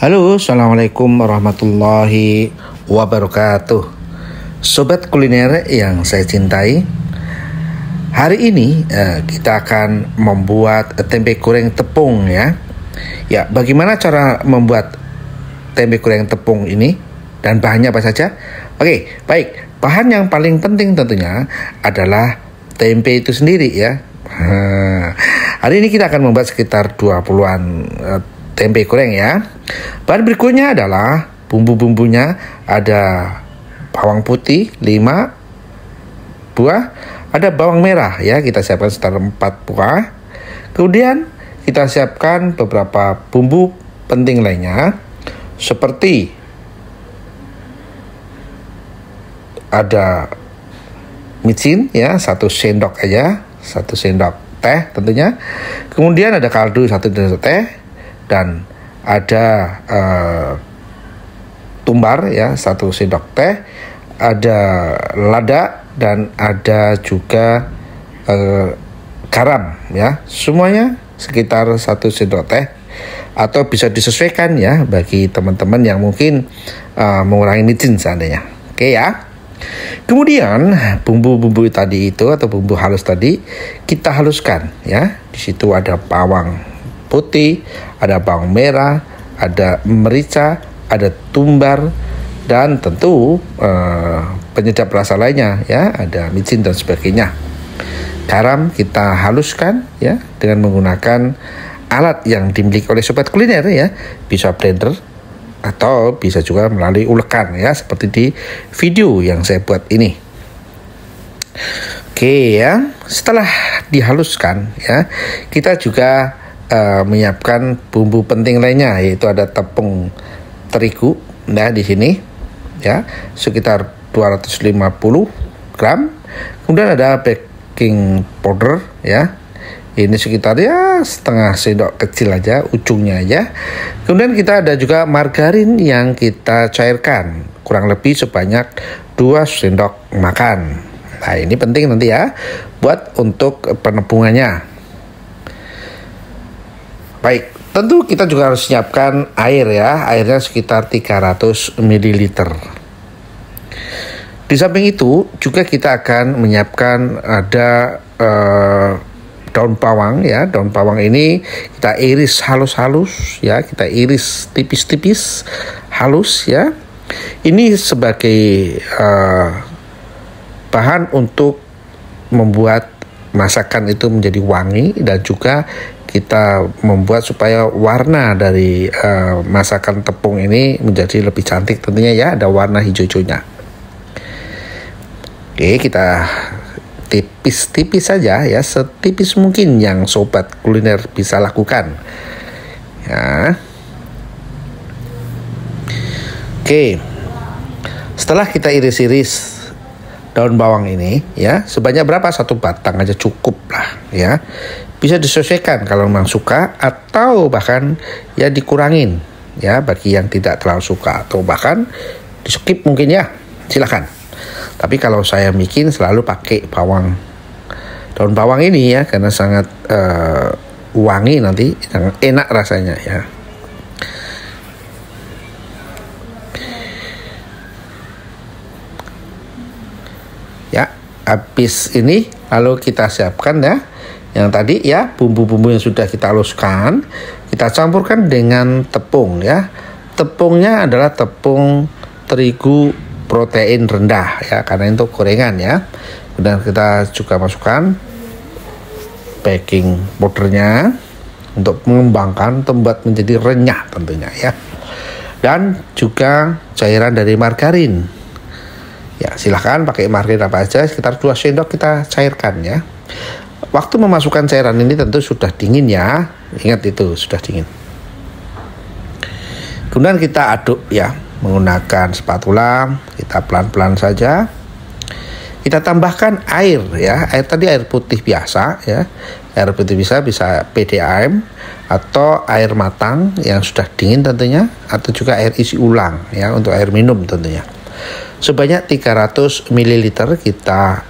Halo, assalamualaikum warahmatullahi wabarakatuh. Sobat kuliner yang saya cintai, hari ini kita akan membuat tempe goreng tepung ya. Ya, bagaimana cara membuat tempe goreng tepung ini dan bahannya apa saja? Oke, baik. Bahan yang paling penting tentunya adalah tempe itu sendiri ya. Hari ini kita akan membuat sekitar 20-an tempe goreng ya. Bahan berikutnya adalah bumbu-bumbunya, ada bawang putih 5 buah, ada bawang merah ya, kita siapkan sekitar 4 buah. Kemudian kita siapkan beberapa bumbu penting lainnya seperti ada micin ya, 1 sendok aja, 1 sendok teh tentunya. Kemudian ada kaldu 1 sendok teh, dan ada tumbar ya, 1 sendok teh, ada lada, dan ada juga garam ya, semuanya sekitar 1 sendok teh, atau bisa disesuaikan ya bagi teman-teman yang mungkin mengurangi micin seandainya. Oke ya. Kemudian bumbu-bumbu tadi itu atau bumbu halus tadi kita haluskan ya. Di situ ada bawang putih, ada bawang merah, ada merica, ada tumbar, dan tentu penyedap rasa lainnya ya, ada micin dan sebagainya. Garam kita haluskan ya dengan menggunakan alat yang dimiliki oleh sobat kuliner ya, bisa blender atau bisa juga melalui ulekan ya, seperti di video yang saya buat ini. Oke ya, setelah dihaluskan ya, kita juga menyiapkan bumbu penting lainnya, yaitu ada tepung terigu nah di sini ya, sekitar 250 gram. Kemudian ada baking powder ya, ini sekitar ya setengah sendok kecil aja, ujungnya aja. Kemudian kita ada juga margarin yang kita cairkan kurang lebih sebanyak 2 sendok makan. Nah ini penting nanti ya buat untuk penepungannya. Baik, tentu kita juga harus siapkan air ya, airnya sekitar 300 ml. Di samping itu juga kita akan menyiapkan ada daun bawang ya. Daun bawang ini kita iris halus-halus ya, kita iris tipis-tipis halus ya. Ini sebagai bahan untuk membuat masakan itu menjadi wangi, dan juga kita membuat supaya warna dari masakan tepung ini menjadi lebih cantik tentunya ya, ada warna hijau-hijaunya. Oke, kita tipis-tipis saja ya, setipis mungkin yang sobat kuliner bisa lakukan ya. Oke, setelah kita iris-iris daun bawang ini ya, sebanyak berapa? 1 batang aja cukup lah ya. Bisa disesuaikan kalau memang suka, atau bahkan ya dikurangin ya bagi yang tidak terlalu suka, atau bahkan di skip mungkin ya, silakan. Tapi kalau saya bikin selalu pakai daun bawang ini ya, karena sangat wangi, nanti sangat enak rasanya ya. Ya, habis ini lalu kita siapkan ya yang tadi ya, bumbu-bumbu yang sudah kita haluskan, kita campurkan dengan tepung ya. Tepungnya adalah tepung terigu protein rendah ya, karena itu gorengan ya. Kemudian kita juga masukkan baking powdernya untuk mengembangkan, membuat menjadi renyah tentunya ya. Dan juga cairan dari margarin. Ya, silahkan pakai margarin apa aja, sekitar 2 sendok kita cairkan ya. Waktu memasukkan cairan ini tentu sudah dingin ya, ingat itu sudah dingin. Kemudian kita aduk ya menggunakan spatula, kita pelan-pelan saja. Kita tambahkan air ya, air tadi air putih biasa ya, air putih bisa PDAM atau air matang yang sudah dingin tentunya, atau juga air isi ulang ya untuk air minum tentunya. Sebanyak 300 ml kita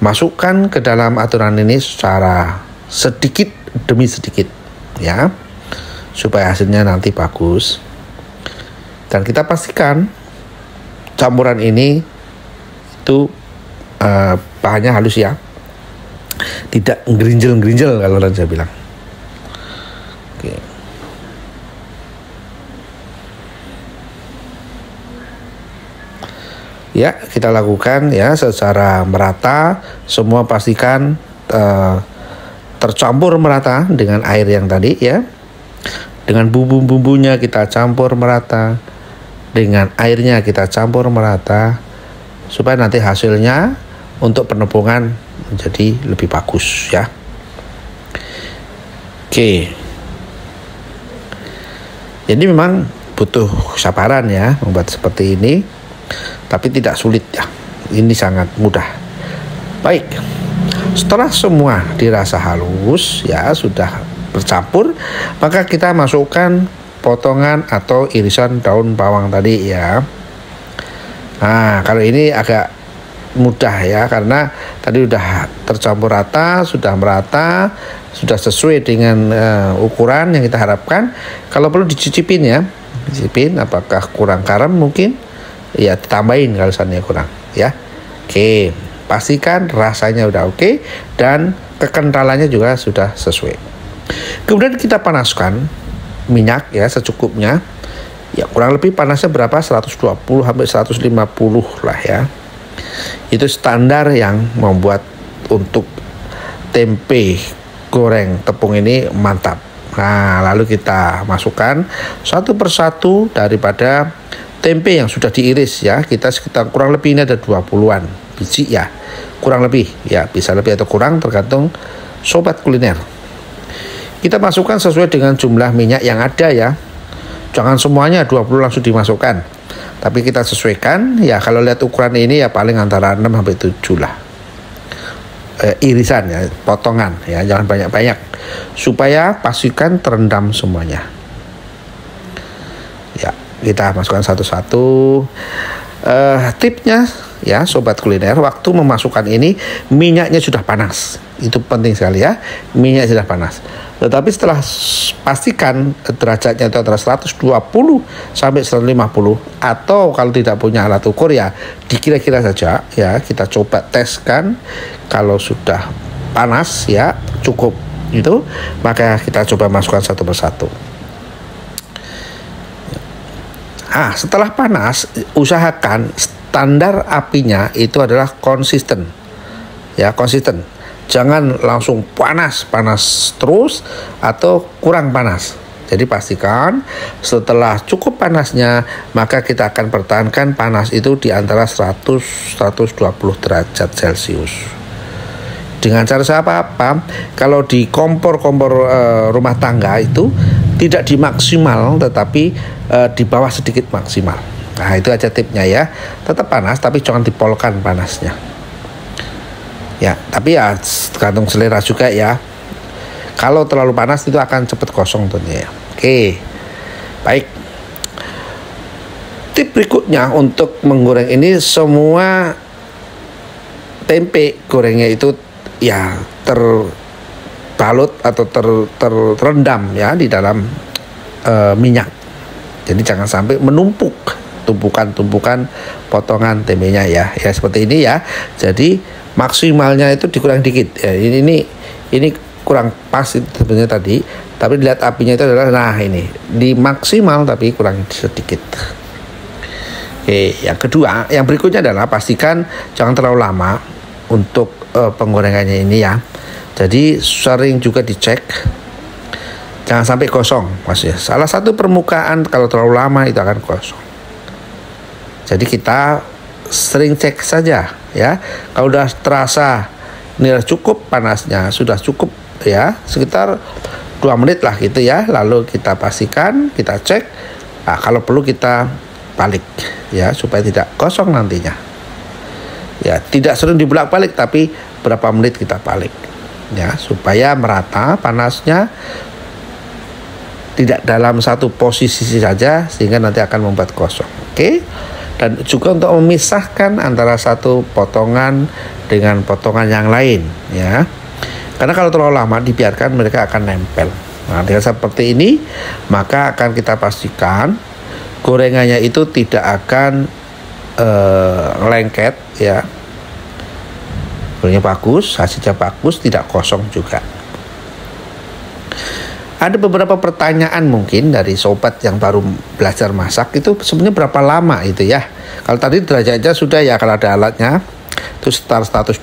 masukkan ke dalam aturan ini secara sedikit demi sedikit ya, supaya hasilnya nanti bagus. Dan kita pastikan campuran ini itu bahannya halus ya, tidak ngerinjel-ngerinjel kalau saya bilang. Oke. Ya, kita lakukan ya secara merata, semua pastikan tercampur merata dengan air yang tadi ya. Dengan bumbu-bumbunya kita campur merata, dengan airnya kita campur merata, supaya nanti hasilnya untuk penepungan menjadi lebih bagus ya. Oke. Jadi memang butuh kesabaran ya membuat seperti ini. Tapi tidak sulit ya, ini sangat mudah. Baik, setelah semua dirasa halus ya, sudah bercampur, maka kita masukkan potongan atau irisan daun bawang tadi ya. Nah, kalau ini agak mudah ya, karena tadi sudah tercampur rata, sudah merata, sudah sesuai dengan ukuran yang kita harapkan. Kalau perlu dicicipin ya, dicicipin apakah kurang garam mungkin, ya tambahin kalau seandainya kurang ya. Oke, pastikan rasanya udah oke dan kekentalannya juga sudah sesuai. Kemudian kita panaskan minyak ya secukupnya. Ya kurang lebih panasnya berapa? 120 sampai 150 lah ya. Itu standar yang membuat untuk tempe goreng tepung ini mantap. Nah, lalu kita masukkan satu persatu daripada tempe yang sudah diiris ya. Kita sekitar kurang lebih ini ada 20-an biji ya, kurang lebih ya, bisa lebih atau kurang tergantung sobat kuliner. Kita masukkan sesuai dengan jumlah minyak yang ada ya, jangan semuanya 20 langsung dimasukkan, tapi kita sesuaikan ya. Kalau lihat ukuran ini ya paling antara 6 sampai 7 lah irisan ya, potongan ya, jangan banyak-banyak, supaya pastikan terendam semuanya ya. Kita masukkan satu-satu. Tipnya ya sobat kuliner, waktu memasukkan ini minyaknya sudah panas, itu penting sekali ya, minyak sudah panas. Tetapi setelah pastikan derajatnya itu antara 120 sampai 150, atau kalau tidak punya alat ukur ya dikira-kira saja ya, kita coba teskan. Kalau sudah panas ya cukup itu, maka kita coba masukkan satu persatu. Setelah panas, usahakan standar apinya itu adalah konsisten ya, konsisten. Jangan langsung panas terus atau kurang panas. Jadi pastikan setelah cukup panasnya, maka kita akan pertahankan panas itu di antara 100-120 derajat Celcius. Dengan cara apa? Kalau di kompor-kompor rumah tangga itu tidak dimaksimal, tetapi di bawah sedikit maksimal. Nah, itu aja tipnya ya. Tetap panas tapi jangan dipolkan panasnya. Ya, tapi ya tergantung selera juga ya. Kalau terlalu panas itu akan cepat gosong tentunya ya. Oke. Baik. Tip berikutnya untuk menggoreng ini, semua tempe gorengnya itu ya terbalut atau terendam ya di dalam minyak. Jadi jangan sampai menumpuk tumpukan potongan tempenya ya. Ya seperti ini ya. Jadi maksimalnya itu dikurang dikit ya. Ini kurang pas sebenarnya tadi, tapi lihat apinya itu adalah nah ini di maksimal tapi kurang sedikit. Oke, yang kedua, yang berikutnya adalah pastikan jangan terlalu lama untuk penggorengannya ini ya. Jadi sering juga dicek, jangan sampai gosong maksudnya. Salah satu permukaan kalau terlalu lama itu akan gosong. Jadi kita sering cek saja ya. Kalau udah terasa ini cukup panasnya, sudah cukup ya, sekitar 2 menit lah gitu ya. Lalu kita pastikan, kita cek. Nah, kalau perlu kita balik ya, supaya tidak gosong nantinya. Ya, tidak sering dibolak-balik, tapi berapa menit kita balik ya, supaya merata panasnya, tidak dalam satu posisi saja sehingga nanti akan membuat gosong. Oke. Dan juga untuk memisahkan antara satu potongan dengan potongan yang lain ya. Karena kalau terlalu lama dibiarkan mereka akan nempel. Nah, dengan seperti ini maka akan kita pastikan gorengannya itu tidak akan lengket ya. Gorengnya bagus, hasilnya bagus, tidak kosong juga. Ada beberapa pertanyaan mungkin dari sobat yang baru belajar masak, itu sebenarnya berapa lama itu ya. Kalau tadi derajatnya sudah ya, kalau ada alatnya itu sekitar 120,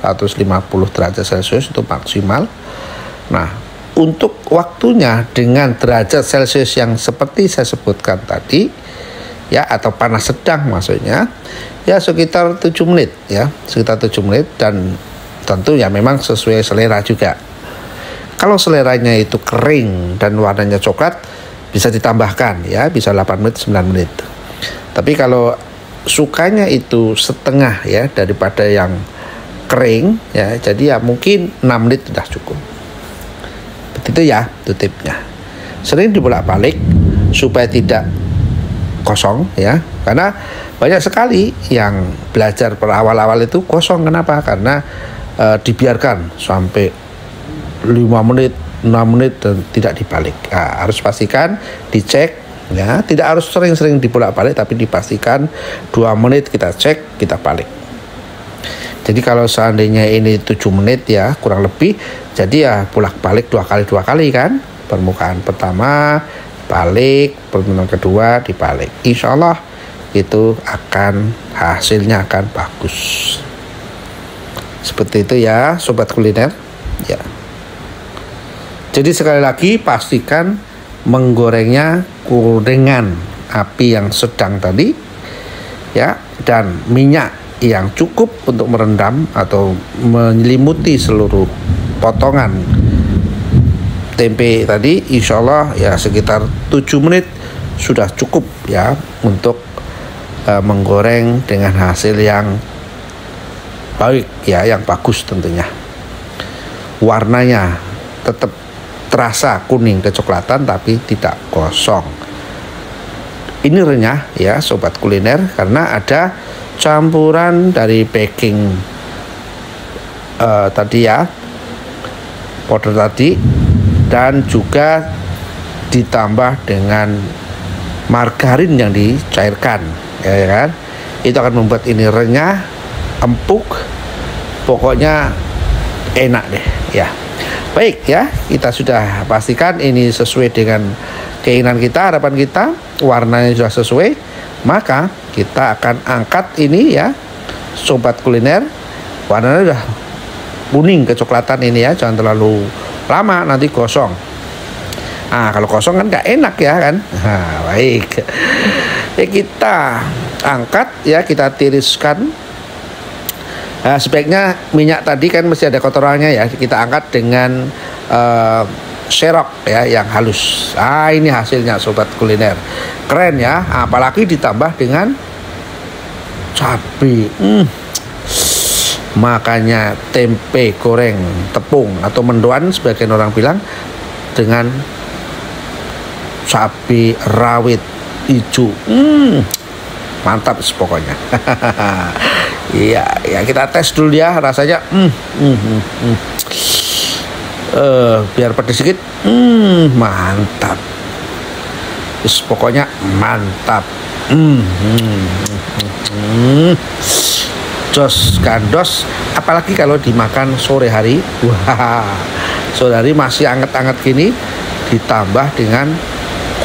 150 derajat Celcius itu maksimal. Nah, untuk waktunya dengan derajat Celcius yang seperti saya sebutkan tadi ya, atau panas sedang maksudnya, ya sekitar 7 menit ya, sekitar 7 menit, dan tentu ya memang sesuai selera juga. Kalau seleranya itu kering dan warnanya coklat, bisa ditambahkan ya, bisa 8 menit, 9 menit. Tapi kalau sukanya itu setengah ya daripada yang kering ya, jadi ya mungkin 6 menit sudah cukup. Begitu ya, itu tipnya. Sering dibolak-balik supaya tidak kosong ya, karena banyak sekali yang belajar per awal-awal itu kosong. Kenapa? Karena dibiarkan sampai 5 menit, 6 menit dan tidak dibalik. Nah, harus pastikan dicek ya, tidak harus sering-sering dibolak-balik, tapi dipastikan 2 menit kita cek, kita balik. Jadi kalau seandainya ini 7 menit ya kurang lebih, jadi ya bolak-balik 2 kali kan. Permukaan pertama balik, permukaan kedua dibalik. Insya Allah itu akan hasilnya akan bagus. Seperti itu ya sobat kuliner ya. Jadi sekali lagi pastikan menggorengnya dengan api yang sedang tadi ya, dan minyak yang cukup untuk merendam atau menyelimuti seluruh potongan tempe tadi. Insya Allah ya sekitar 7 menit sudah cukup ya untuk menggoreng dengan hasil yang baik ya, yang bagus tentunya. Warnanya tetap terasa kuning kecoklatan tapi tidak kosong. Ini renyah ya sobat kuliner, karena ada campuran dari baking tadi ya, powder tadi, dan juga ditambah dengan margarin yang dicairkan ya kan. Itu akan membuat ini renyah, empuk, pokoknya enak deh ya. Baik ya, kita sudah pastikan ini sesuai dengan keinginan kita, harapan kita, warnanya sudah sesuai, maka kita akan angkat ini ya sobat kuliner. Warnanya sudah kuning kecoklatan ini ya, jangan terlalu lama nanti gosong. Nah, kalau kosong kan nggak enak ya kan. Nah, baik ya, kita angkat ya, kita tiriskan. Nah, sebaiknya minyak tadi kan mesti ada kotorannya ya, kita angkat dengan serok ya yang halus. Ah, ini hasilnya sobat kuliner, keren ya, apalagi ditambah dengan cabai. Makanya tempe goreng tepung atau mendoan sebagian orang bilang, dengan cabai rawit hijau, mantap pokoknya. Iya, ya kita tes dulu ya rasanya. Biar pedes sedikit. Mantap. Terus pokoknya mantap. Jos gandos, apalagi kalau dimakan sore hari. Wah, sore hari masih anget-anget gini, ditambah dengan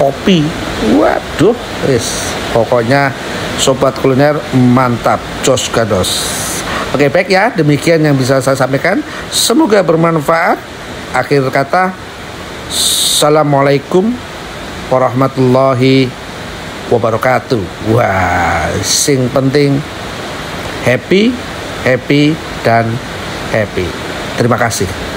kopi. Waduh, pokoknya sobat kuliner mantap, jos gados. Oke, baik ya, demikian yang bisa saya sampaikan. Semoga bermanfaat. Akhir kata, assalamualaikum warahmatullahi wabarakatuh. Wah, sing penting happy dan happy. Terima kasih.